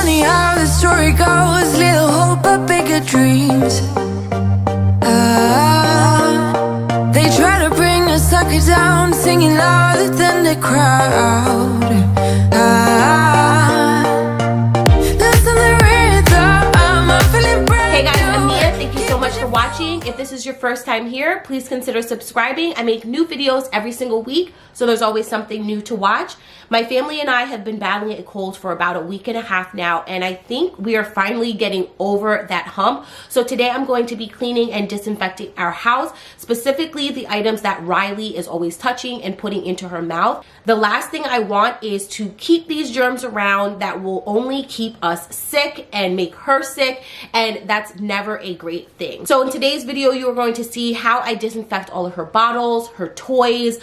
funny how the story goes. Little hope but bigger dreams. They try to bring a sucker down, singing louder than the crowd. Listen the rhythm, I'm feeling brand Hey guys, I'm new. Nia. Thank you so much for watching. If this is your first time here, please consider subscribing. I make new videos every single week, so there's always something new to watch. My family and I have been battling a cold for about a week and a half now, and I think we are finally getting over that hump. So today I'm going to be cleaning and disinfecting our house, specifically the items that Riley is always touching and putting into her mouth. The last thing I want is to keep these germs around that will only keep us sick and make her sick, and that's never a great thing. So in today's video, you are going to see how I disinfect all of her bottles, her toys,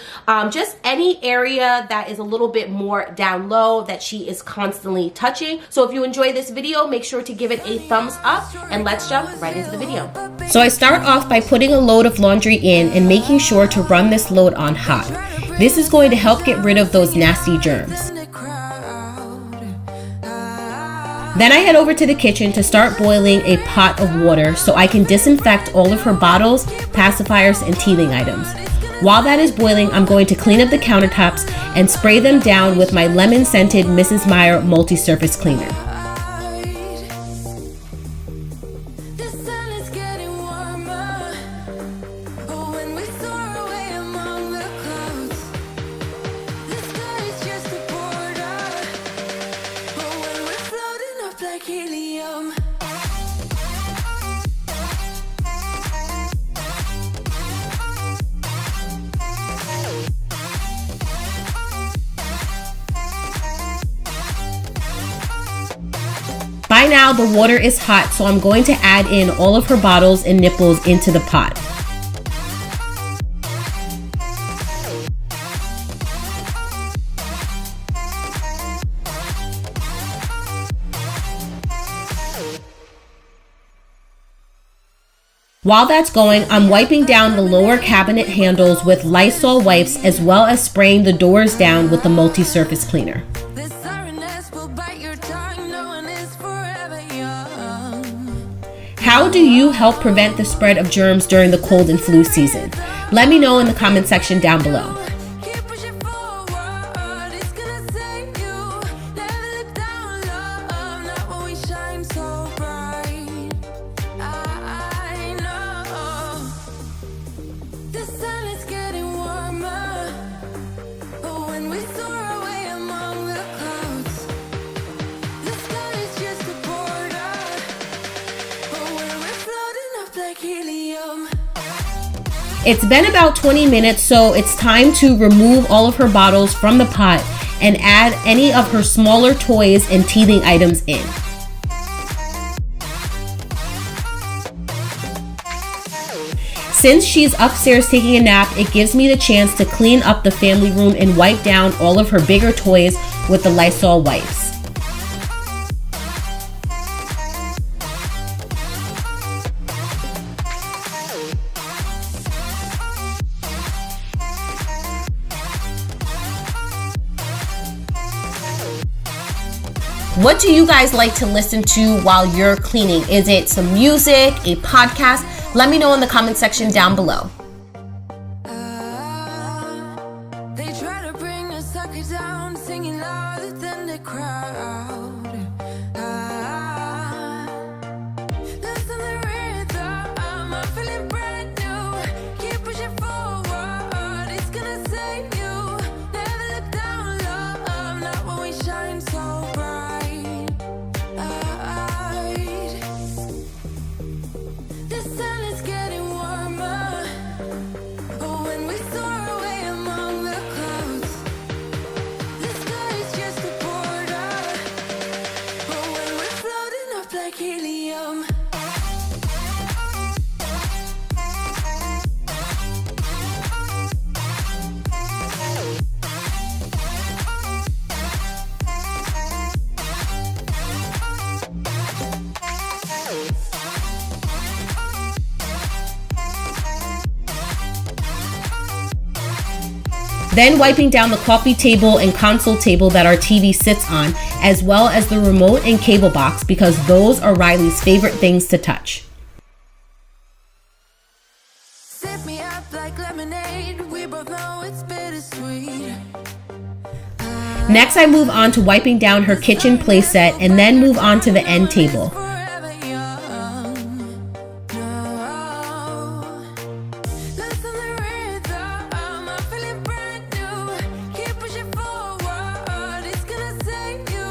just any area that is a little bit more down low that she is constantly touching. So if you enjoy this video, make sure to give it a thumbs up, and let's jump right into the video. So I start off by putting a load of laundry in and making sure to run this load on hot. This is going to help get rid of those nasty germs. Then I head over to the kitchen to start boiling a pot of water so I can disinfect all of her bottles, pacifiers, and teething items. While that is boiling, I'm going to clean up the countertops and spray them down with my lemon-scented Mrs. Meyer multi-surface cleaner. The sun is getting warmer. Oh, when we soar away among the clouds. The sky is just a border. Oh, when we're floating up like helium. By now, the water is hot, so I'm going to add in all of her bottles and nipples into the pot. While that's going, I'm wiping down the lower cabinet handles with Lysol wipes, as well as spraying the doors down with the multi-surface cleaner. The sireness will bite your tongue. No one is forever young. How do you help prevent the spread of germs during the cold and flu season? Let me know in the comment section down below. Keep pushing forward. It's gonna save you. Never look down, love. Not when we shine so bright. I know the sun is getting warmer. But when we soar away among the clouds, the sky is just a border. But when we're floating up like helium. It's been about 20 minutes, so it's time to remove all of her bottles from the pot and add any of her smaller toys and teething items in. Since she's upstairs taking a nap, it gives me the chance to clean up the family room and wipe down all of her bigger toys with the Lysol wipes. What do you guys like to listen to while you're cleaning? Is it some music, a podcast? Let me know in the comment section down below. They try to bring a sucker down, singing louder than the crowd. Listen the rhythm, I'm feeling brand new. Keep pushing forward, it's gonna save you. Never look down, love, not when we shine so bright. The sun is getting warmer. Oh, when we soar away among the clouds, the sky is just a border. Oh, when we're floating up like helium. Then wiping down the coffee table and console table that our TV sits on, as well as the remote and cable box because those are Riley's favorite things to touch. Sip me up like lemonade. We both know it's bittersweet. Next, I move on to wiping down her kitchen playset and then move on to the end table. Forever young. No. Listen the rhythm. I'm feeling brand new. Keep pushing forward. It's gonna save you.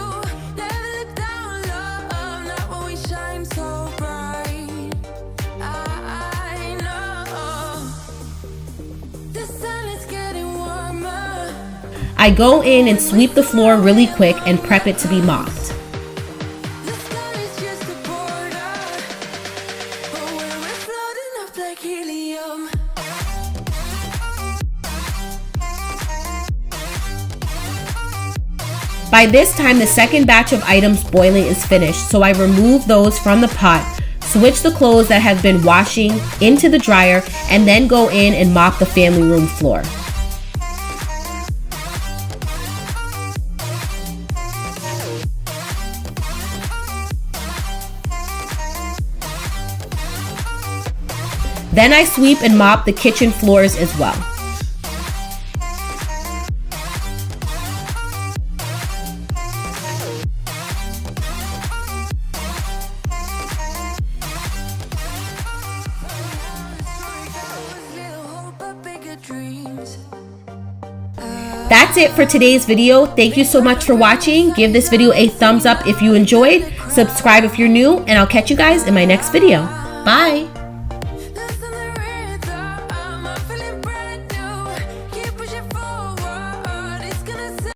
Never look down, love. Not when we shine so bright. I know. The sun is getting warmer. I go in and sweep the floor really quick and prep it to be mopped. The sky is just a border, but when we're floating up like helium. By this time, the second batch of items boiling is finished, so I remove those from the pot, switch the clothes that have been washing into the dryer, and then go in and mop the family room floor. Then I sweep and mop the kitchen floors as well. That's it for today's video. Thank you so much for watching. Give this video a thumbs up if you enjoyed. Subscribe if you're new, and I'll catch you guys in my next video. Bye.